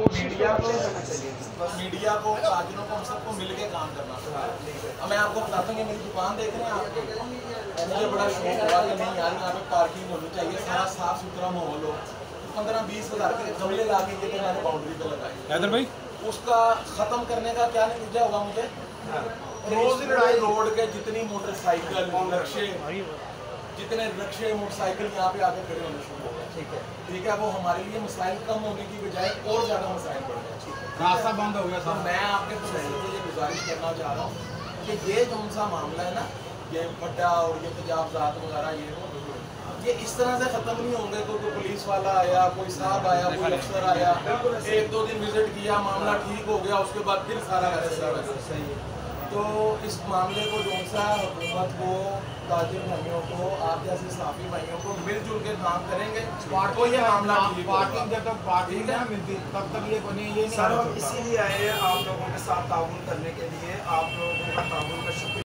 Media को ताजिरों को हम सबको मिलके काम करना पड़ता है। अब मैं आपको बताता हूँ कि मेरी दुकान देख रहे हैं आप, मुझे बड़ा शौक हुआ कि नहीं यार यहाँ पे पार्किंग होनी चाहिए, सारा साफ सुथरा माहौल हो। 15-20 हज़ार के गमले ला के ये मैंने बाउंड्री पे लगाई। हैदर भाई उसका खत्म करने का क्या नतीजा होगा मुझे? रोज रोड के जितनी मोटरसाइकिल जितने रक्शे मोटरसाइकिल यहाँ पे आके खड़े होने शुरू हो गए। ठीक है, वो हमारे लिए मसाइल कम होने की बजाय और ज़्यादा मसाइल बढ़ गए। रास्ता बंद हो गया। तो मैं आपके प्रोफेसर से ये गुजारिश करना चाह रहा हूँ कि ये जो सा मामला है ना, ये फड्डा और ये तजावजात वगैरह ये इस तरह से ख़त्म नहीं होंगे। कोई पुलिस वाला आया, कोई साहब आया, कोई अफसर आया, 1-2 दिन विजिट किया, मामला ठीक हो गया, उसके बाद फिर सारा वैसा सही है। तो इस मामले को जो सा हुकूमत को, ताजिर भाइयों को, आप जैसे साफी भाइयों को मिलजुल के काम करेंगे तो ये मामला पार्किंग जब तक पार्किंग नहीं मिलती तब तक ये बने ये नहीं। सर हम इसीलिए आए हैं आप लोगों के साथ ताउन करने के लिए। आप लोग